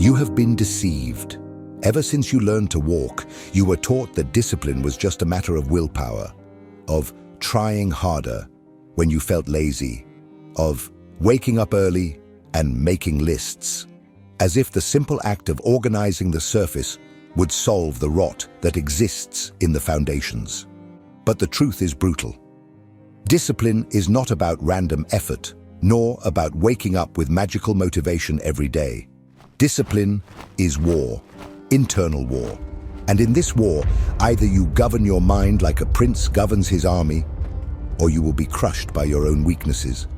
You have been deceived. Ever since you learned to walk, you were taught that discipline was just a matter of willpower, of trying harder when you felt lazy, of waking up early and making lists, as if the simple act of organizing the surface would solve the rot that exists in the foundations. But the truth is brutal. Discipline is not about random effort, nor about waking up with magical motivation every day. Discipline is war, internal war. And in this war, either you govern your mind like a prince governs his army, or you will be crushed by your own weaknesses.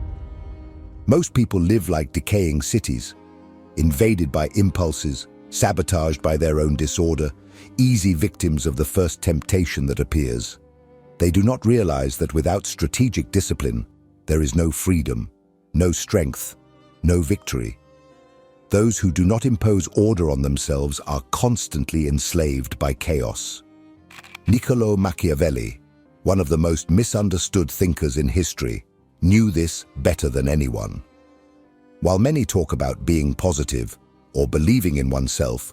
Most people live like decaying cities, invaded by impulses, sabotaged by their own disorder, easy victims of the first temptation that appears. They do not realize that without strategic discipline, there is no freedom, no strength, no victory. Those who do not impose order on themselves are constantly enslaved by chaos. Niccolò Machiavelli, one of the most misunderstood thinkers in history, knew this better than anyone. While many talk about being positive or believing in oneself,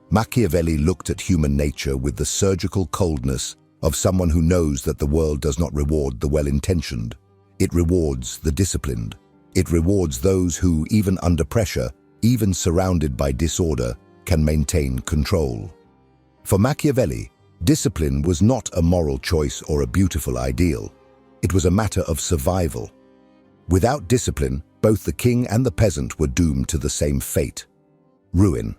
Machiavelli looked at human nature with the surgical coldness of someone who knows that the world does not reward the well-intentioned. It rewards the disciplined. It rewards those who, even under pressure, even surrounded by disorder, can maintain control. For Machiavelli, discipline was not a moral choice or a beautiful ideal. It was a matter of survival. Without discipline, both the king and the peasant were doomed to the same fate: ruin.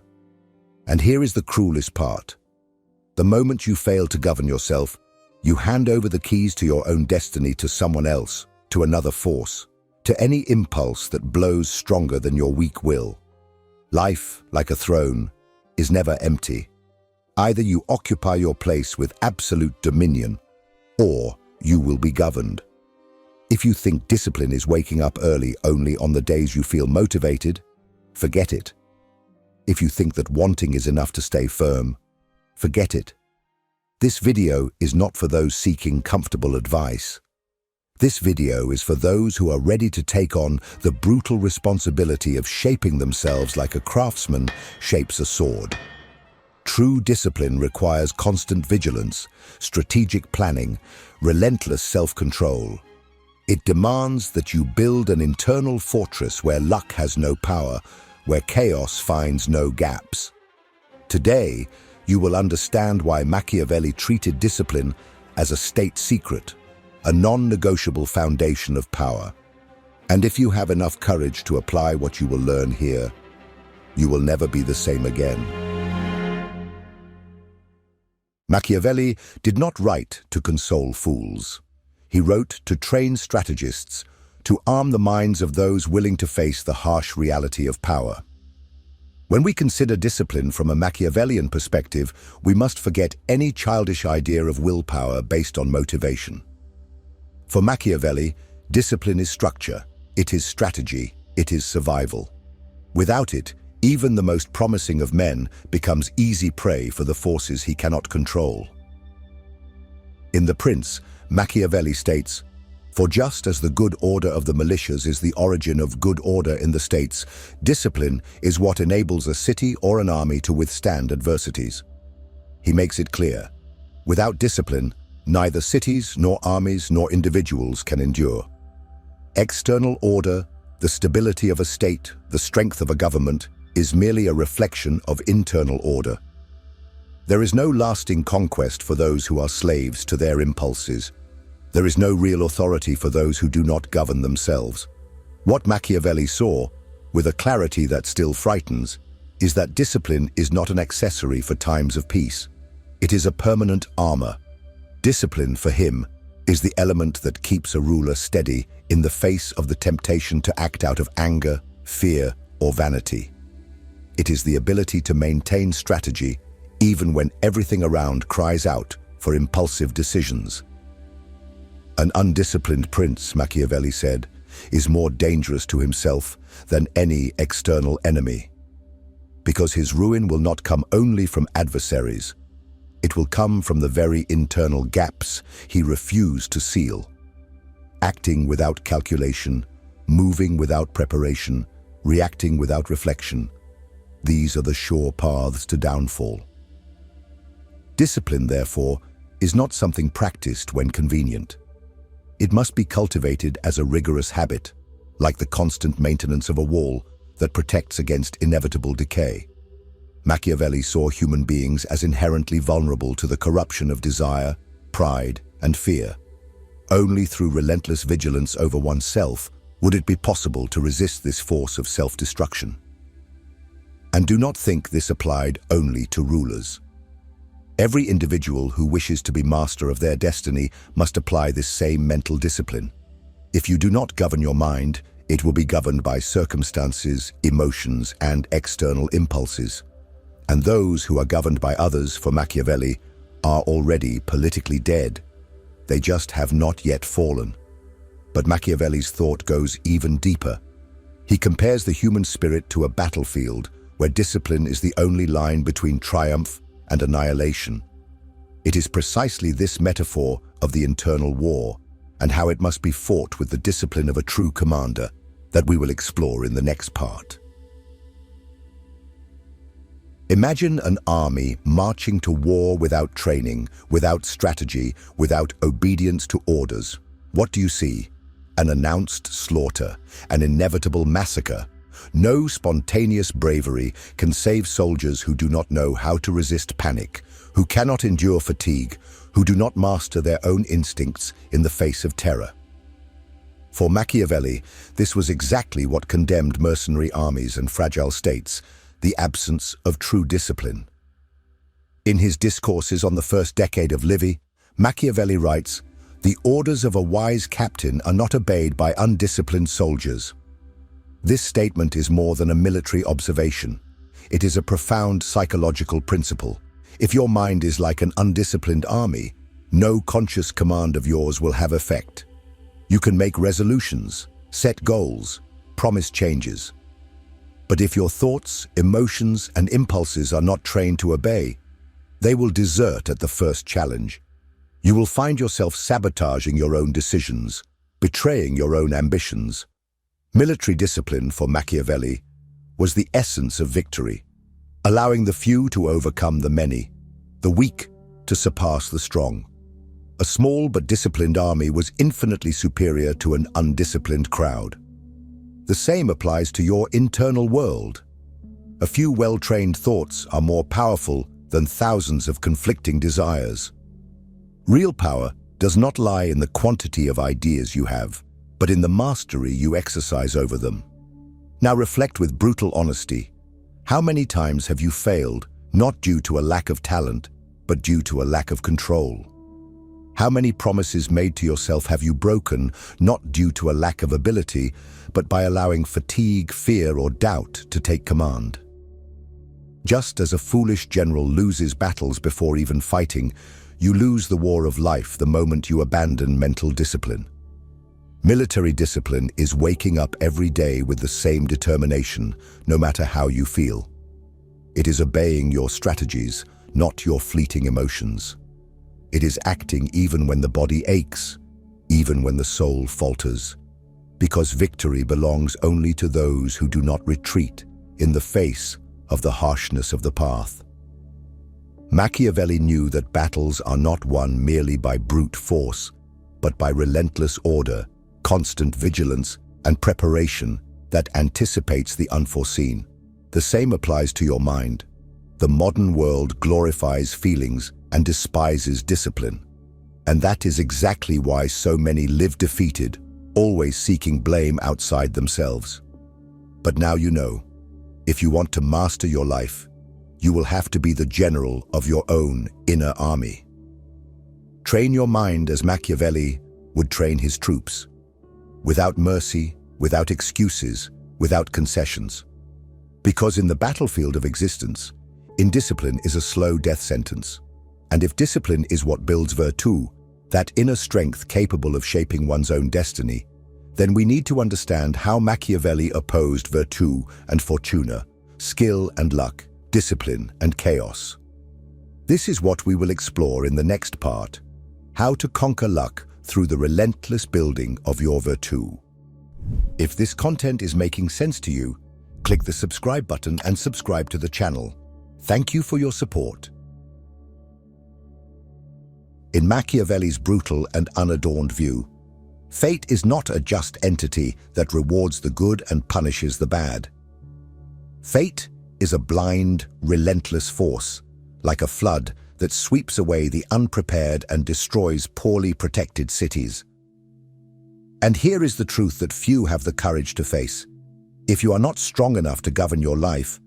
And here is the cruelest part. The moment you fail to govern yourself, you hand over the keys to your own destiny to someone else, to another force, to any impulse that blows stronger than your weak will. Life, like a throne, is never empty. Either you occupy your place with absolute dominion, or you will be governed. If you think discipline is waking up early only on the days you feel motivated, forget it. If you think that wanting is enough to stay firm, forget it. This video is not for those seeking comfortable advice. This video is for those who are ready to take on the brutal responsibility of shaping themselves like a craftsman shapes a sword. True discipline requires constant vigilance, strategic planning, relentless self-control. It demands that you build an internal fortress where luck has no power, where chaos finds no gaps. Today, you will understand why Machiavelli treated discipline as a state secret, a non-negotiable foundation of power. And if you have enough courage to apply what you will learn here, you will never be the same again. Machiavelli did not write to console fools. He wrote to train strategists, to arm the minds of those willing to face the harsh reality of power. When we consider discipline from a Machiavellian perspective, we must forget any childish idea of willpower based on motivation. For Machiavelli, discipline is structure, it is strategy, it is survival. Without it, even the most promising of men becomes easy prey for the forces he cannot control. In The Prince, Machiavelli states, "For just as the good order of the militias is the origin of good order in the states, discipline is what enables a city or an army to withstand adversities." He makes it clear, without discipline, neither cities, nor armies, nor individuals can endure. External order, the stability of a state, the strength of a government, is merely a reflection of internal order. There is no lasting conquest for those who are slaves to their impulses. There is no real authority for those who do not govern themselves. What Machiavelli saw, with a clarity that still frightens, is that discipline is not an accessory for times of peace. It is a permanent armor. Discipline, for him, is the element that keeps a ruler steady in the face of the temptation to act out of anger, fear, or vanity. It is the ability to maintain strategy even when everything around cries out for impulsive decisions. An undisciplined prince, Machiavelli said, is more dangerous to himself than any external enemy, because his ruin will not come only from adversaries. It will come from the very internal gaps he refused to seal. Acting without calculation, moving without preparation, reacting without reflection. These are the sure paths to downfall. Discipline, therefore, is not something practiced when convenient. It must be cultivated as a rigorous habit, like the constant maintenance of a wall that protects against inevitable decay. Machiavelli saw human beings as inherently vulnerable to the corruption of desire, pride, and fear. Only through relentless vigilance over oneself would it be possible to resist this force of self-destruction. And do not think this applied only to rulers. Every individual who wishes to be master of their destiny must apply this same mental discipline. If you do not govern your mind, it will be governed by circumstances, emotions, and external impulses. And those who are governed by others, for Machiavelli, are already politically dead. They just have not yet fallen. But Machiavelli's thought goes even deeper. He compares the human spirit to a battlefield where discipline is the only line between triumph and annihilation. It is precisely this metaphor of the internal war and how it must be fought with the discipline of a true commander that we will explore in the next part. Imagine an army marching to war without training, without strategy, without obedience to orders. What do you see? An announced slaughter, an inevitable massacre. No spontaneous bravery can save soldiers who do not know how to resist panic, who cannot endure fatigue, who do not master their own instincts in the face of terror. For Machiavelli, this was exactly what condemned mercenary armies and fragile states: the absence of true discipline. In his discourses on the first decade of Livy, Machiavelli writes, "The orders of a wise captain are not obeyed by undisciplined soldiers." This statement is more than a military observation. It is a profound psychological principle. If your mind is like an undisciplined army, no conscious command of yours will have effect. You can make resolutions, set goals, promise changes. But if your thoughts, emotions, and impulses are not trained to obey, they will desert at the first challenge. You will find yourself sabotaging your own decisions, betraying your own ambitions. Military discipline, for Machiavelli, was the essence of victory, allowing the few to overcome the many, the weak to surpass the strong. A small but disciplined army was infinitely superior to an undisciplined crowd. The same applies to your internal world. A few well-trained thoughts are more powerful than thousands of conflicting desires. Real power does not lie in the quantity of ideas you have, but in the mastery you exercise over them. Now reflect with brutal honesty. How many times have you failed, not due to a lack of talent, but due to a lack of control? How many promises made to yourself have you broken, not due to a lack of ability, but by allowing fatigue, fear, or doubt to take command? Just as a foolish general loses battles before even fighting, you lose the war of life the moment you abandon mental discipline. Military discipline is waking up every day with the same determination, no matter how you feel. It is obeying your strategies, not your fleeting emotions. It is acting even when the body aches, even when the soul falters, because victory belongs only to those who do not retreat in the face of the harshness of the path. Machiavelli knew that battles are not won merely by brute force, but by relentless order, constant vigilance, and preparation that anticipates the unforeseen. The same applies to your mind. The modern world glorifies feelings and despises discipline. And that is exactly why so many live defeated, always seeking blame outside themselves. But now you know, if you want to master your life, you will have to be the general of your own inner army. Train your mind as Machiavelli would train his troops, without mercy, without excuses, without concessions. Because in the battlefield of existence, indiscipline is a slow death sentence. And if discipline is what builds virtu, that inner strength capable of shaping one's own destiny, then we need to understand how Machiavelli opposed virtu and fortuna, skill and luck, discipline and chaos. This is what we will explore in the next part: how to conquer luck through the relentless building of your virtu. If this content is making sense to you, Click the subscribe button and subscribe to the channel. Thank you for your support. In Machiavelli's brutal and unadorned view, fate is not a just entity that rewards the good and punishes the bad. Fate is a blind, relentless force, like a flood that sweeps away the unprepared and destroys poorly protected cities. And here is the truth that few have the courage to face. If you are not strong enough to govern your life,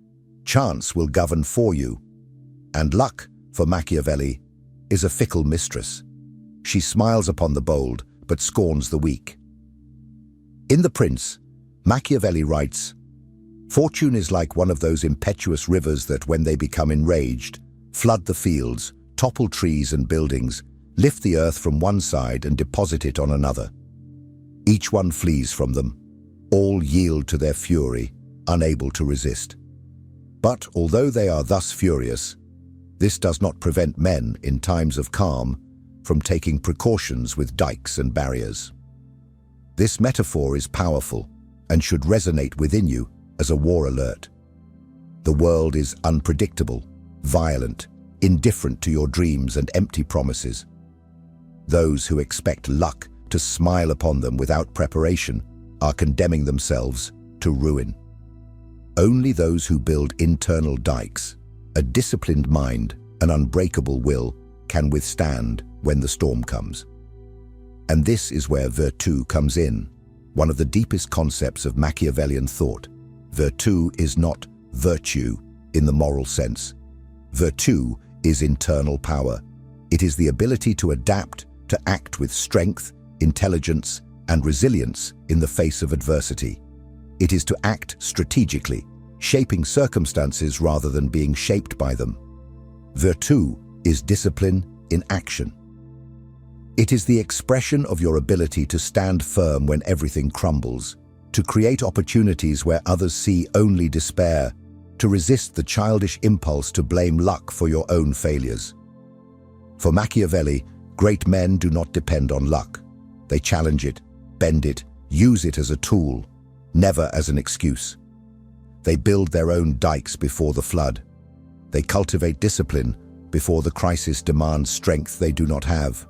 chance will govern for you. And luck, for Machiavelli, is a fickle mistress. She smiles upon the bold, but scorns the weak. In The Prince, Machiavelli writes, "Fortune is like one of those impetuous rivers that, when they become enraged, flood the fields, topple trees and buildings, lift the earth from one side and deposit it on another. Each one flees from them. All yield to their fury, unable to resist. But although they are thus furious, this does not prevent men, in times of calm, from taking precautions with dikes and barriers." This metaphor is powerful and should resonate within you as a war alert. The world is unpredictable, violent, indifferent to your dreams and empty promises. Those who expect luck to smile upon them without preparation are condemning themselves to ruin. Only those who build internal dikes, a disciplined mind, an unbreakable will, can withstand when the storm comes. And this is where virtu comes in, one of the deepest concepts of Machiavellian thought. Virtu is not virtue in the moral sense. Virtu is internal power. It is the ability to adapt, to act with strength, intelligence, and resilience in the face of adversity. It is to act strategically, shaping circumstances rather than being shaped by them. Virtu is discipline in action. It is the expression of your ability to stand firm when everything crumbles, to create opportunities where others see only despair, to resist the childish impulse to blame luck for your own failures. For Machiavelli, great men do not depend on luck. They challenge it, bend it, use it as a tool, never as an excuse. They build their own dikes before the flood. They cultivate discipline before the crisis demands strength they do not have.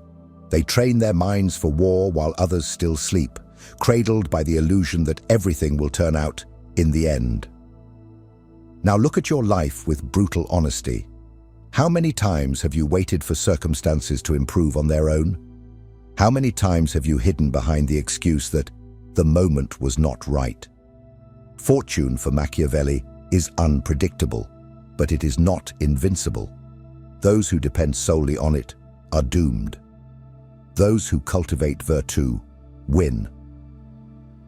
They train their minds for war while others still sleep, cradled by the illusion that everything will turn out in the end. Now look at your life with brutal honesty. How many times have you waited for circumstances to improve on their own? How many times have you hidden behind the excuse that the moment was not right? Fortune, for Machiavelli, is unpredictable, but it is not invincible. Those who depend solely on it are doomed. Those who cultivate virtu win.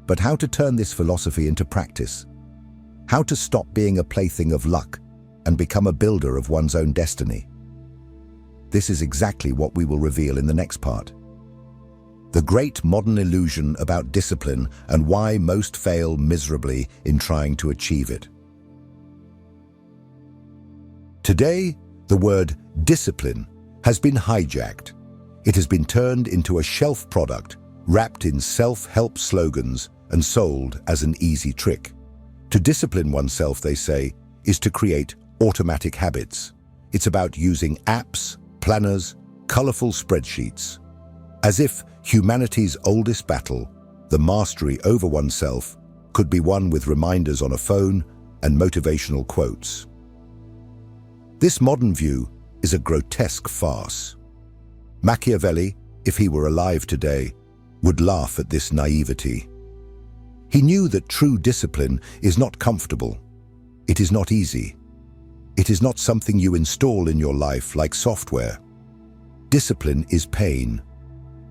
But how to turn this philosophy into practice? How to stop being a plaything of luck and become a builder of one's own destiny? This is exactly what we will reveal in the next part. The great modern illusion about discipline and why most fail miserably in trying to achieve it. Today, the word discipline has been hijacked. It has been turned into a shelf product, wrapped in self-help slogans and sold as an easy trick. To discipline oneself, they say, is to create automatic habits. It's about using apps, planners, colorful spreadsheets. As if humanity's oldest battle, the mastery over oneself, could be won with reminders on a phone and motivational quotes. This modern view is a grotesque farce. Machiavelli, if he were alive today, would laugh at this naivety. He knew that true discipline is not comfortable. It is not easy. It is not something you install in your life like software. Discipline is pain.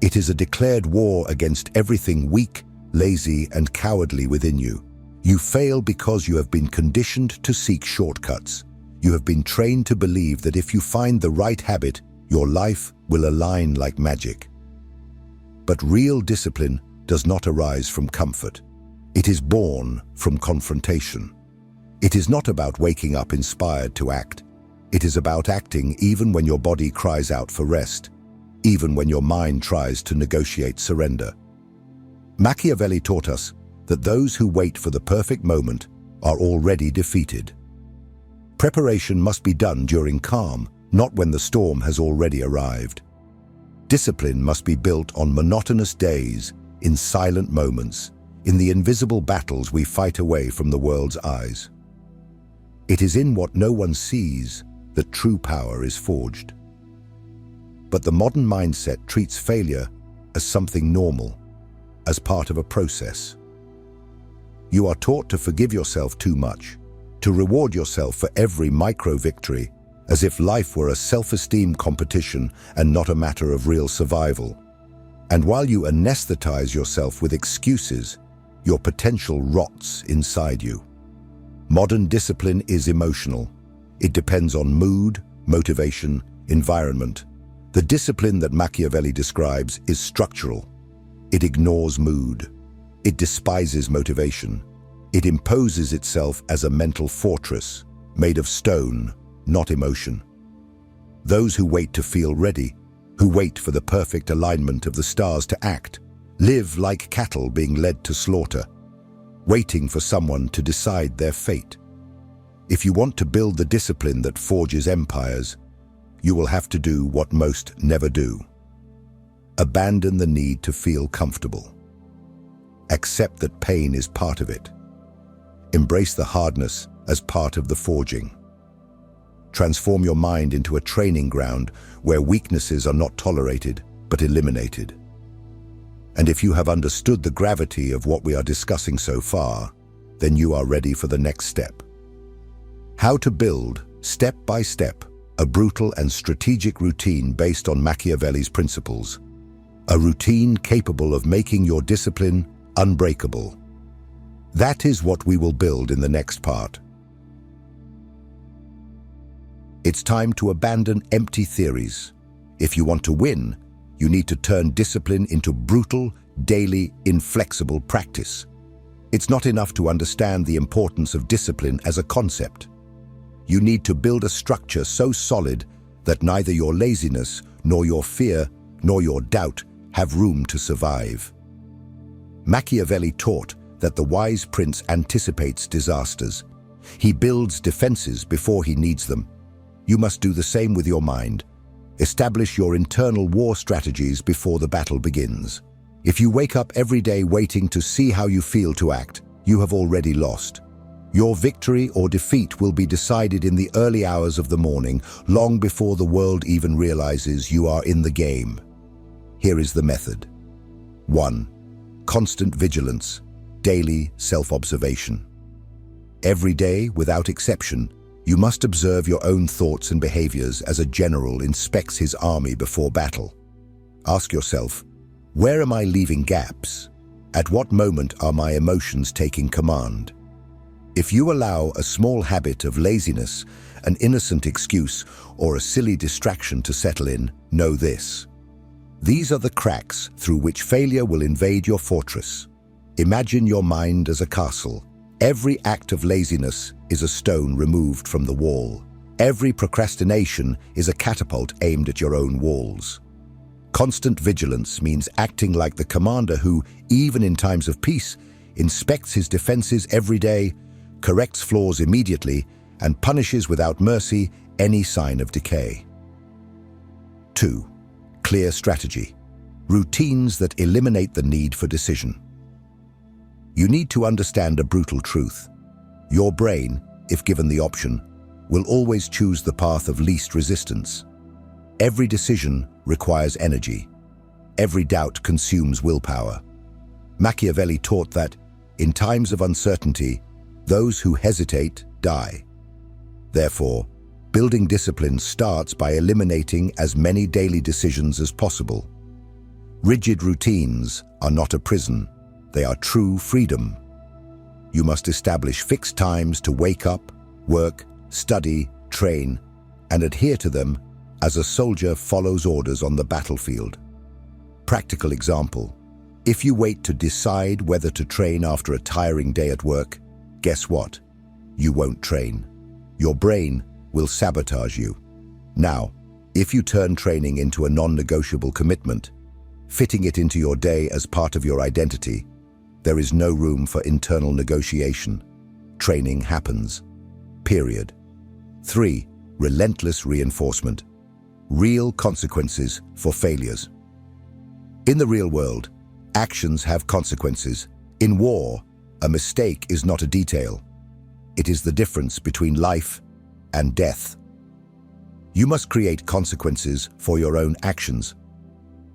It is a declared war against everything weak, lazy, and cowardly within you. You fail because you have been conditioned to seek shortcuts. You have been trained to believe that if you find the right habit, your life will align like magic. But real discipline does not arise from comfort. It is born from confrontation. It is not about waking up inspired to act. It is about acting even when your body cries out for rest, even when your mind tries to negotiate surrender. Machiavelli taught us that those who wait for the perfect moment are already defeated. Preparation must be done during calm, not when the storm has already arrived. Discipline must be built on monotonous days, in silent moments, in the invisible battles we fight away from the world's eyes. It is in what no one sees that true power is forged. But the modern mindset treats failure as something normal, as part of a process. You are taught to forgive yourself too much, to reward yourself for every micro-victory, as if life were a self-esteem competition and not a matter of real survival. And while you anesthetize yourself with excuses, your potential rots inside you. Modern discipline is emotional. It depends on mood, motivation, environment. The discipline that Machiavelli describes is structural. It ignores mood. It despises motivation. It imposes itself as a mental fortress, made of stone, not emotion. Those who wait to feel ready, who wait for the perfect alignment of the stars to act, live like cattle being led to slaughter, waiting for someone to decide their fate. If you want to build the discipline that forges empires, you will have to do what most never do. Abandon the need to feel comfortable. Accept that pain is part of it. Embrace the hardness as part of the forging. Transform your mind into a training ground where weaknesses are not tolerated, but eliminated. And if you have understood the gravity of what we are discussing so far, then you are ready for the next step. How to build, step by step, a brutal and strategic routine based on Machiavelli's principles. A routine capable of making your discipline unbreakable. That is what we will build in the next part. It's time to abandon empty theories. If you want to win, you need to turn discipline into brutal, daily, inflexible practice. It's not enough to understand the importance of discipline as a concept. You need to build a structure so solid that neither your laziness, nor your fear, nor your doubt have room to survive. Machiavelli taught that the wise prince anticipates disasters. He builds defenses before he needs them. You must do the same with your mind. Establish your internal war strategies before the battle begins. If you wake up every day waiting to see how you feel to act, you have already lost. Your victory or defeat will be decided in the early hours of the morning, long before the world even realizes you are in the game. Here is the method. 1. Constant vigilance, daily self-observation. Every day, without exception, you must observe your own thoughts and behaviors as a general inspects his army before battle. Ask yourself, where am I leaving gaps? At what moment are my emotions taking command? If you allow a small habit of laziness, an innocent excuse, or a silly distraction to settle in, know this. These are the cracks through which failure will invade your fortress. Imagine your mind as a castle. Every act of laziness is a stone removed from the wall. Every procrastination is a catapult aimed at your own walls. Constant vigilance means acting like the commander who, even in times of peace, inspects his defenses every day, corrects flaws immediately, and punishes without mercy any sign of decay. 2. Clear strategy. Routines that eliminate the need for decision. You need to understand a brutal truth. Your brain, if given the option, will always choose the path of least resistance. Every decision requires energy. Every doubt consumes willpower. Machiavelli taught that, in times of uncertainty, those who hesitate die. Therefore, building discipline starts by eliminating as many daily decisions as possible. Rigid routines are not a prison. They are true freedom. You must establish fixed times to wake up, work, study, train, and adhere to them as a soldier follows orders on the battlefield. Practical example. If you wait to decide whether to train after a tiring day at work, guess what? You won't train. Your brain will sabotage you. Now, if you turn training into a non-negotiable commitment, fitting it into your day as part of your identity, there is no room for internal negotiation. training happens. Period. 3. Relentless reinforcement. Real consequences for failures. In the real world, actions have consequences. In war, a mistake is not a detail. It is the difference between life and death. You must create consequences for your own actions.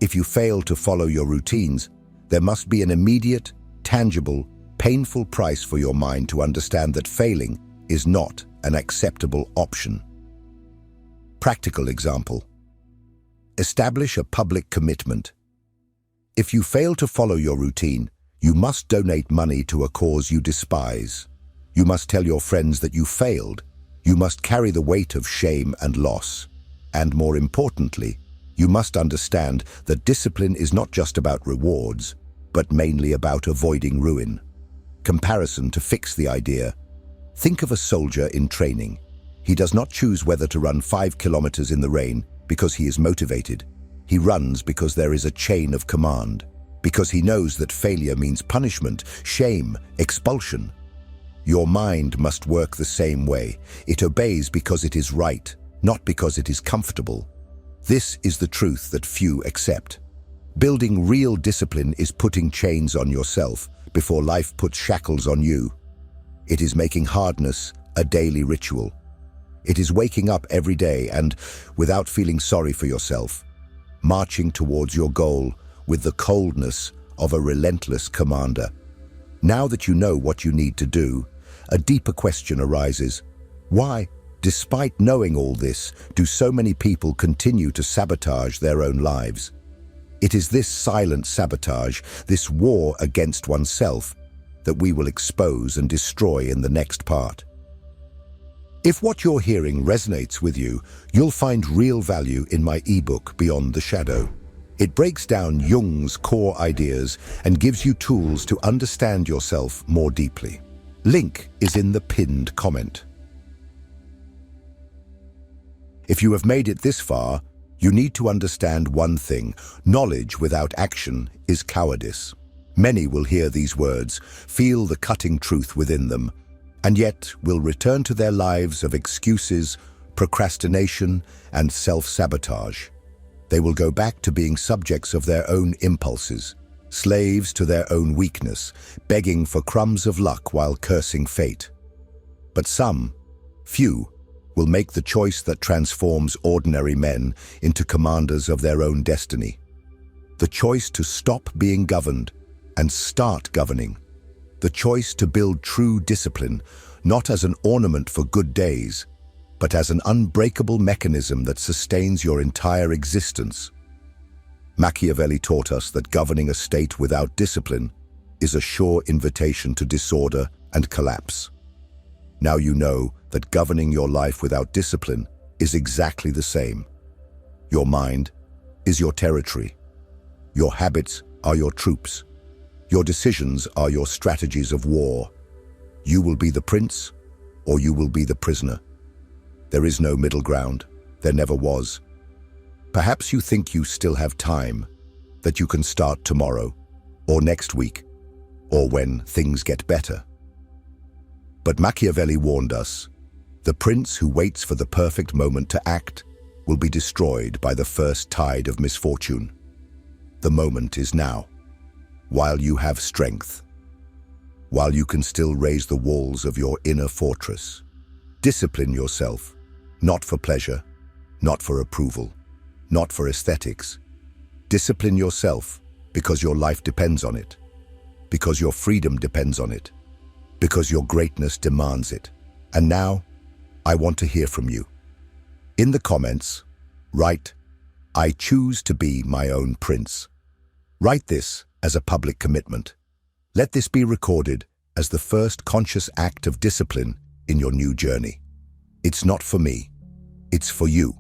If you fail to follow your routines, there must be an immediate, tangible, painful price for your mind to understand that failing is not an acceptable option. Practical example. Establish a public commitment. If you fail to follow your routine, you must donate money to a cause you despise. You must tell your friends that you failed. You must carry the weight of shame and loss. And more importantly, you must understand that discipline is not just about rewards, but mainly about avoiding ruin. Comparison to fix the idea. Think of a soldier in training. He does not choose whether to run 5 kilometers in the rain because he is motivated. He runs because there is a chain of command, because he knows that failure means punishment, shame, expulsion. Your mind must work the same way. It obeys because it is right, not because it is comfortable. This is the truth that few accept. Building real discipline is putting chains on yourself before life puts shackles on you. It is making hardness a daily ritual. It is waking up every day and, without feeling sorry for yourself, marching towards your goal with the coldness of a relentless commander. Now that you know what you need to do, a deeper question arises. Why, despite knowing all this, do so many people continue to sabotage their own lives? It is this silent sabotage, this war against oneself, that we will expose and destroy in the next part. If what you're hearing resonates with you, you'll find real value in my ebook, Beyond the Shadow. It breaks down Jung's core ideas and gives you tools to understand yourself more deeply. Link is in the pinned comment. If you have made it this far, you need to understand one thing. Knowledge without action is cowardice. Many will hear these words, feel the cutting truth within them, and yet will return to their lives of excuses, procrastination, and self-sabotage. They will go back to being subjects of their own impulses, slaves to their own weakness, begging for crumbs of luck while cursing fate. But some, few, will make the choice that transforms ordinary men into commanders of their own destiny. The choice to stop being governed and start governing. The choice to build true discipline, not as an ornament for good days, but as an unbreakable mechanism that sustains your entire existence. Machiavelli taught us that governing a state without discipline is a sure invitation to disorder and collapse. Now you know that governing your life without discipline is exactly the same. Your mind is your territory. Your habits are your troops. Your decisions are your strategies of war. You will be the prince, or you will be the prisoner. There is no middle ground. There never was. Perhaps you think you still have time, that you can start tomorrow, or next week, or when things get better. But Machiavelli warned us, the prince who waits for the perfect moment to act will be destroyed by the first tide of misfortune. The moment is now. While you have strength, while you can still raise the walls of your inner fortress, discipline yourself, not for pleasure, not for approval, not for aesthetics. Discipline yourself because your life depends on it, because your freedom depends on it, because your greatness demands it. And now, I want to hear from you. In the comments, write, "I choose to be my own prince." Write this as a public commitment. Let this be recorded as the first conscious act of discipline in your new journey. It's not for me, it's for you.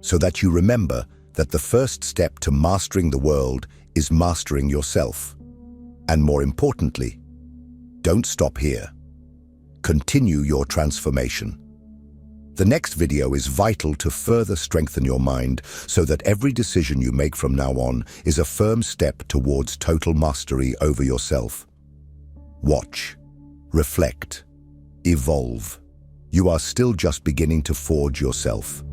So that you remember that the first step to mastering the world is mastering yourself. And more importantly, don't stop here. Continue your transformation. The next video is vital to further strengthen your mind so that every decision you make from now on is a firm step towards total mastery over yourself. Watch, reflect, Evolve. You are still just beginning to forge yourself.